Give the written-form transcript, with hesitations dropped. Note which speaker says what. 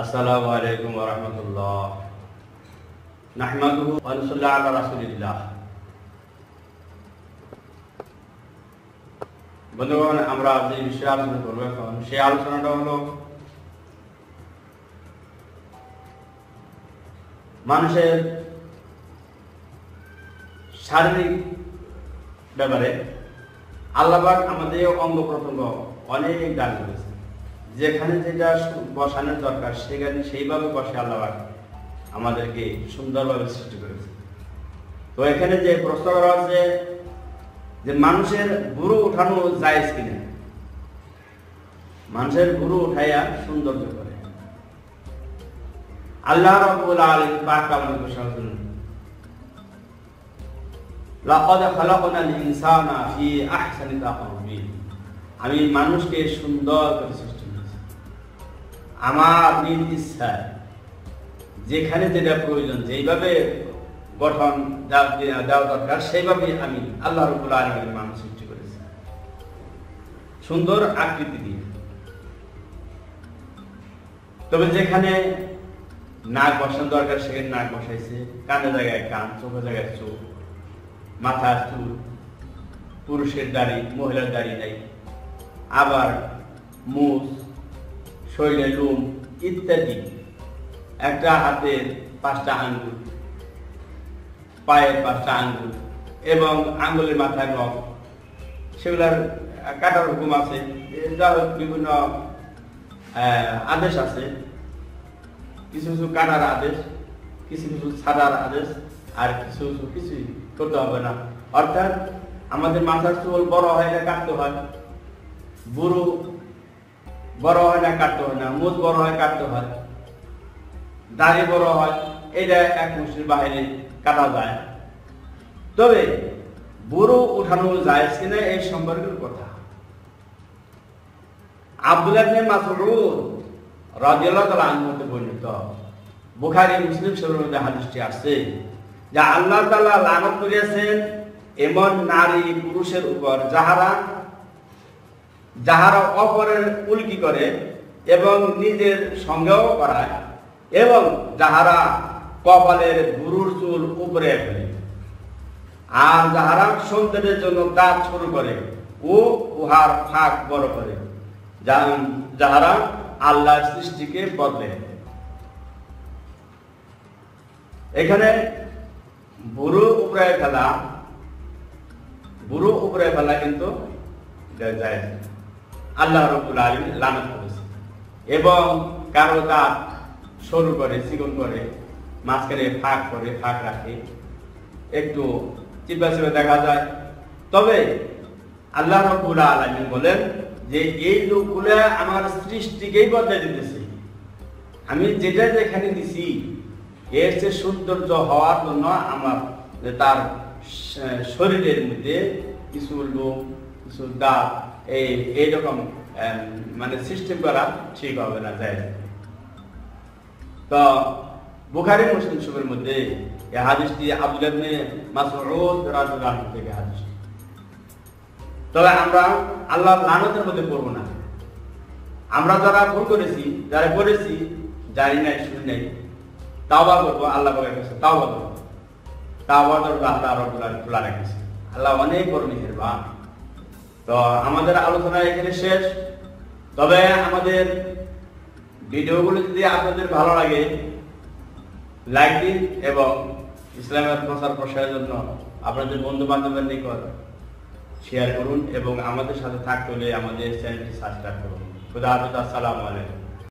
Speaker 1: আসসালামু আলাইকুম ওয়া রাহমাতুল্লাহ। নাহমাদুহু ওয়া নুসাল্লি আলা রাসূলিল্লাহ। বন্ধুগণ, আমরা যে বিষয়ে আলোচনা করবো এখন, সেই আলোচনাটা হলো মানুষের শারীরিক ব্যাপারে। আল্লাহ পাক আমাদের অঙ্গ প্রত্যঙ্গ অনেক দান করেছে, যেখানে যেটা বসানোর দরকার সেখানে সেইভাবে বসে আল্লাহ পাক আমাদেরকে সুন্দরভাবে সৃষ্টি করেছে। তো এখানে যে প্রশ্ন করা হচ্ছে যে মানুষের ভুরু উঠানো জায়েজ কিনা, মানুষের ভুরু উঠাইয়া সৌন্দর্য করে। আল্লাহ রাব্বুল আলামিন পাক আমাদের ঘোষণা করেন, লাকাদ খালাকনাল ইনসানা ফি আহসানি তাকওয়িম। আমি মানুষকে সুন্দর করে সৃষ্টি করেছি আমার নিজ ইচ্ছায়, যেখানে যেটা প্রয়োজন, যেইভাবে গঠন দেওয়া দরকার সেইভাবে আমি আল্লাহ রাব্বুল আলামিন মানুষ সৃষ্টি করেছি, সুন্দর আকৃতি দিয়ে। তবে যেখানে নাক বসানো দরকার সেখানে নাক বসাইছে, কানের জায়গায় কান, চোখের জায়গায় চোখ, মাথার চুল, পুরুষের দাড়ি মহিলার দাড়ি নাই, আবার মুখ, শরীরে লোম ইত্যাদি, একটা হাতের 5টা আঙ্গুল, পায়ের 5টা আঙ্গুল এবং আঙ্গুলের মাথায় নখ, সেগুলার কাটার হুকুম আছে। বিভিন্ন আদেশ আছে, কিছু কিছু কাটার আদেশ, কিছু কিছু ছাড়ার আদেশ, আর কিছু কিছু কিছুই করতে হবে না। অর্থাৎ আমাদের মাথার চুল বড় হয় না কাটতে হয়, বুড়ো বড় হয় না কাটতে হয় না, মুখ বড় হয় কাটতে হয়, দাড়ি বড় হয়, এটা এক মুষ্টির বাইরে কাটা যায়। তবে বুড়ো উঠানো যায় কিনা এই সম্পর্কের কথা আব্দুল্লাহ ইবনে মাসউদ রাদিয়াল্লাহু তাআলা আনহু হতে বর্ণিত, বুখারী মুসলিম শরীফের মধ্যে হাদিসটি আছে যে আল্লাহ তাআলা লানত করিয়াছেন এমন নারী পুরুষের উপর যাহারা অপরের উল্কি করে এবং নিজের সঙ্গেও করায়, এবং যাহারা কপালের বুরুর চুল উপরে ফেলে, আর যাহারা সৌন্দর্যের জন্য দাঁত শুরু করে ও উহার ফাঁক বড় করে, যাহারা আল্লাহর সৃষ্টিকে বদলে। এখানে বুড়ো উপরে ফেলা কিন্তু যায়, আল্লাহ রাব্বুল আলামিন লানত করেছে। এবং কারো দাঁত সরু করে, চিকন করে, মাঝখানে ফাঁক রাখে, একটু চিপা চিপা দেখা যায়। তবে আল্লাহ রাব্বুল আলামিন বলেন যে এই লোকগুলো আমার সৃষ্টিকেই বদলে দিতেছে, আমি যেটা যেখানে দিছি এর চেয়ে সৌন্দর্য হওয়ার জন্য আমার তার শরীরের মধ্যে কিছু লোম, কিছু দাঁত, এইরকম মানে সিস্টেম করা ঠিক হবে না, যায়। তো বুখারী মুসলিম শরীফের মধ্যে এই হাদিসটি আব্দুল্লাহ ইবনে মাসউদ রাদিয়াল্লাহু আনহু থেকে হাদিস। তবে আমরা আল্লাহর লানতের মধ্যে পড়ব না। আমরা যারা ভুল করেছি, যারা করেছি, জানি নাই, শুনি নাই, তাওবা করবো, আল্লাহ পাকের কাছে তাওবা করবো। তাওবা করবো, আল্লাহ রাব্বুল আলামিন খোলা রেখেছে, আল্লাহ অনেক বড় মেহেরবান। তো আমাদের আলোচনা এখানে শেষ। তবে আমাদের ভিডিওগুলো যদি আপনাদের ভালো লাগে, লাইক দিন এবং ইসলামের প্রচার প্রসারের জন্য আপনাদের বন্ধু বান্ধবের নিকট শেয়ার করুন, এবং আমাদের সাথে থাকতে হলে আমাদের চ্যানেলটি সাবস্ক্রাইব করুন। খুদা হাফেজ, আসসালামু আলাইকুম।